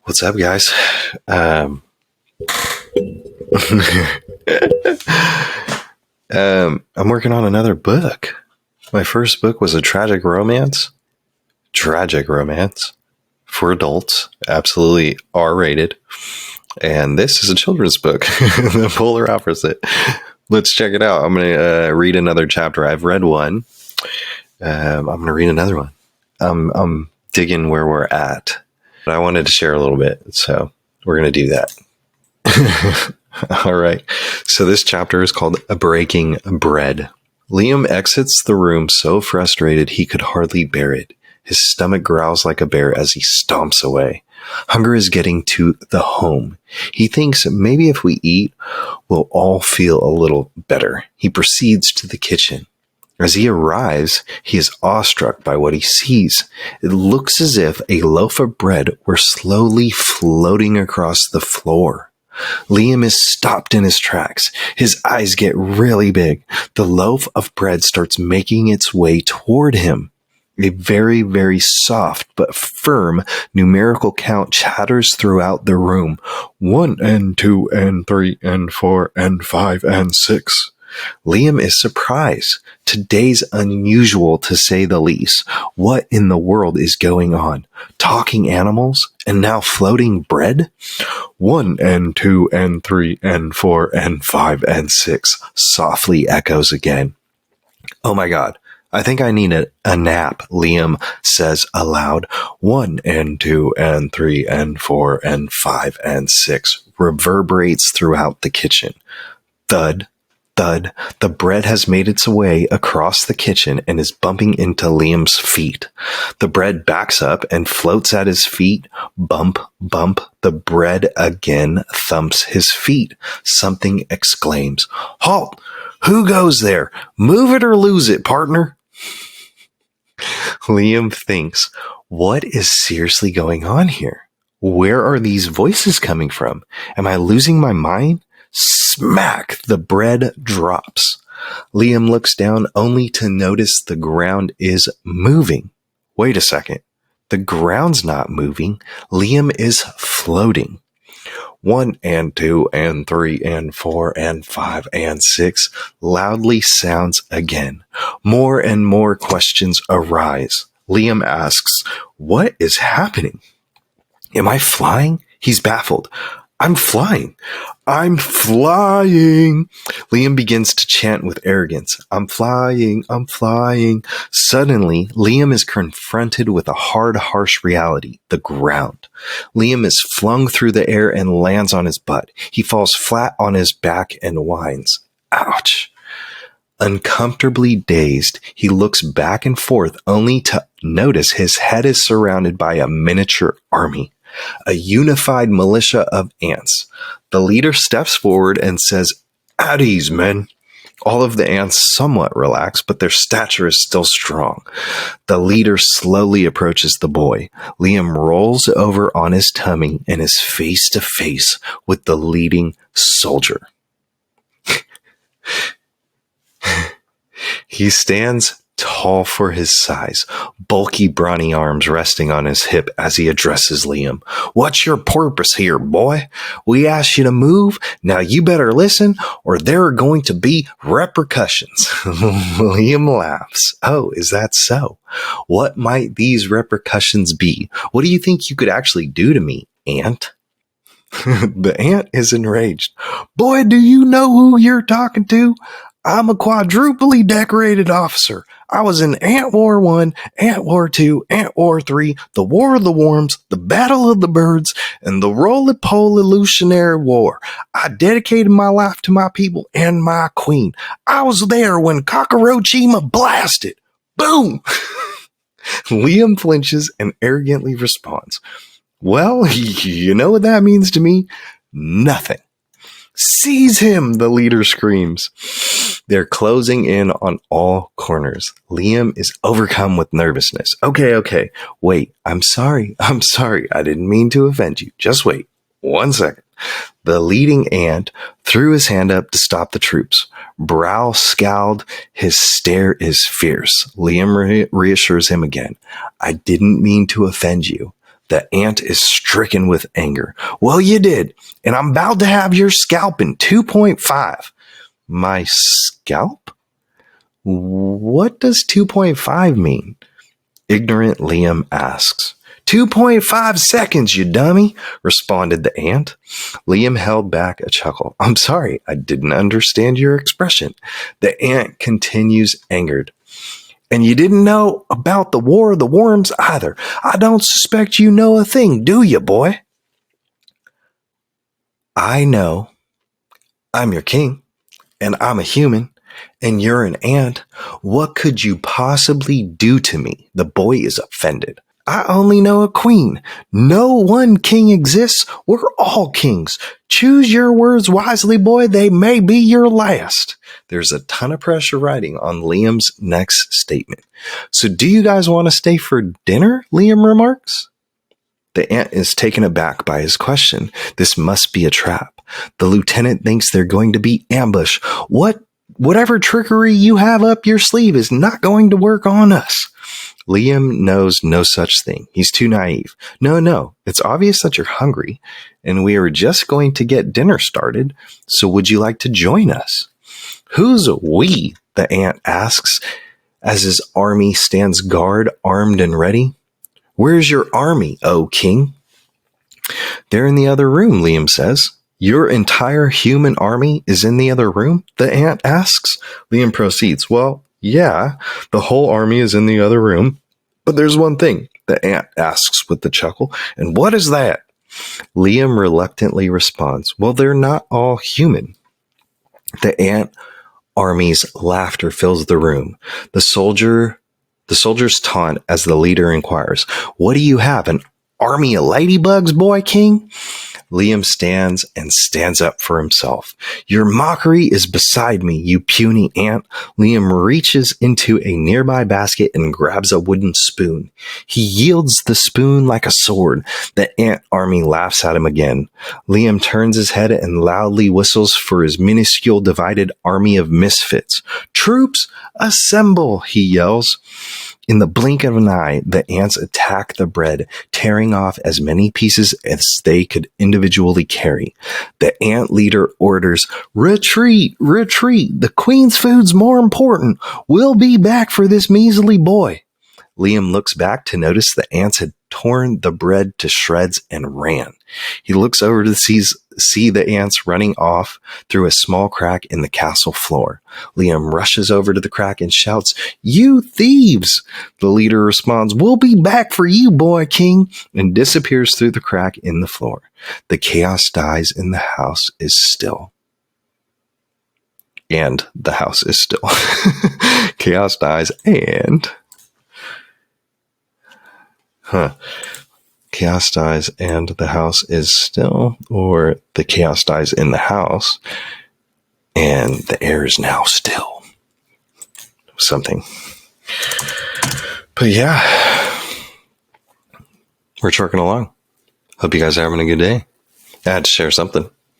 What's up, guys? I'm working on another book. My first book was a tragic romance for adults, absolutely R-rated. And this is a children's book, the polar opposite. Let's check it out. I'm going to read another chapter. I've read one. I'm going to read another one. I'm digging where we're at. But I wanted to share a little bit, so we're going to do that. All right. So this chapter is called Breaking Bread. Liam exits the room so frustrated he could hardly bear it. His stomach growls like a bear as he stomps away. Hunger is getting to the home. He thinks maybe if we eat, we'll all feel a little better. He proceeds to the kitchen. As he arrives, he is awestruck by what he sees. It looks as if a loaf of bread were slowly floating across the floor. Liam is stopped in his tracks. His eyes get really big. The loaf of bread starts making its way toward him. A very, very soft but firm numerical count chatters throughout the room. 1 and 2 and 3 and 4 and 5 and 6. Liam is surprised. Today's unusual, to say the least. What in the world is going on? Talking animals? And now floating bread? 1 and 2 and 3 and 4 and 5 and 6 softly echoes again. Oh my God. I think I need a nap, Liam says aloud. 1 and 2 and 3 and 4 and 5 and 6 reverberates throughout the kitchen. Thud. Thud. The bread has made its way across the kitchen and is bumping into Liam's feet. The bread backs up and floats at his feet. Bump, bump. The bread again thumps his feet. Something exclaims, "Halt! Who goes there? Move it or lose it, partner." Liam thinks, what is seriously going on here? Where are these voices coming from? Am I losing my mind? Smack! The bread drops. Liam looks down only to notice the ground is moving. Wait a second. The ground's not moving. Liam is floating. 1 and 2 and 3 and 4 and 5 and 6 loudly sounds again. More and more questions arise. Liam asks, what is happening? Am I flying? He's baffled. I'm flying. I'm flying. Liam begins to chant with arrogance. I'm flying. I'm flying. Suddenly, Liam is confronted with a hard, harsh reality, the ground. Liam is flung through the air and lands on his butt. He falls flat on his back and whines. Ouch. Uncomfortably dazed, he looks back and forth only to notice his head is surrounded by a miniature army. A unified militia of ants. The leader steps forward and says, "At ease, men." All of the ants somewhat relax, but their stature is still strong. The leader slowly approaches the boy. Liam rolls over on his tummy and is face to face with the leading soldier. He stands tall for his size, bulky brawny arms resting on his hip as he addresses Liam. What's your purpose here, boy? We asked you to move. Now you better listen or there are going to be repercussions. Liam laughs. Oh, is that so? What might these repercussions be? What do you think you could actually do to me, ant? The ant is enraged. Boy, do you know who you're talking to? I'm a quadruply decorated officer. I was in Ant War 1, Ant War 2, Ant War 3, the War of the Worms, the Battle of the Birds, and the Roly-Poly-Lutionary War. I dedicated my life to my people and my queen. I was there when Cockroachima blasted. Boom! Liam flinches and arrogantly responds, well, you know what that means to me? Nothing. Seize him, the leader screams. They're closing in on all corners. Liam is overcome with nervousness. Okay. Wait, I'm sorry. I didn't mean to offend you. Just wait 1 second. The leading ant threw his hand up to stop the troops. Brow scowled. His stare is fierce. Liam reassures him again. I didn't mean to offend you. The ant is stricken with anger. Well, you did, and I'm about to have your scalp in 2.5. My scalp? What does 2.5 mean? Ignorant Liam asks. 2.5 seconds, you dummy, responded the ant. Liam held back a chuckle. I'm sorry, I didn't understand your expression. The ant continues angered. And you didn't know about the War of the Worms either. I don't suspect you know a thing, do you, boy? I know. I'm your king, and I'm a human, and you're an ant. What could you possibly do to me? The boy is offended. I only know a queen. No one king exists. We're all kings. Choose your words wisely, boy. They may be your last. There's a ton of pressure riding on Liam's next statement. So do you guys want to stay for dinner? Liam remarks. The ant is taken aback by his question. This must be a trap. The lieutenant thinks they're going to be ambushed. Whatever trickery you have up your sleeve is not going to work on us. Liam knows no such thing. He's too naive. No, it's obvious that you're hungry, and we are just going to get dinner started, so would you like to join us? Who's we? The ant asks, as his army stands guard, armed and ready. Where's your army, O king? They're in the other room, Liam says. Your entire human army is in the other room? The ant asks. Liam proceeds. Well, yeah, the whole army is in the other room. But there's one thing, the ant asks with a chuckle. And what is that? Liam reluctantly responds. Well, they're not all human. The ant army's laughter fills the room. The soldiers taunt as the leader inquires, what do you have, an army of ladybugs, boy king? Liam stands up for himself. Your mockery is beside me, you puny ant. Liam reaches into a nearby basket and grabs a wooden spoon. He yields the spoon like a sword. The ant army laughs at him again. Liam turns his head and loudly whistles for his minuscule divided army of misfits. Troops, assemble, he yells. In the blink of an eye, the ants attack the bread, tearing off as many pieces as they could individually carry. The ant leader orders, retreat, retreat. The queen's food's more important. We'll be back for this measly boy. Liam looks back to notice the ants had torn the bread to shreds and ran. He looks over to see the ants running off through a small crack in the castle floor. Liam rushes over to the crack and shouts, You thieves! The leader responds, We'll be back for you, boy king, and disappears through the crack in the floor. The chaos dies and the house is still. And the house is still. Chaos dies and... Chaos dies and the house is still, or the chaos dies in the house and the air is now still. Something. But yeah, we're trucking along. Hope you guys are having a good day. I had to share something.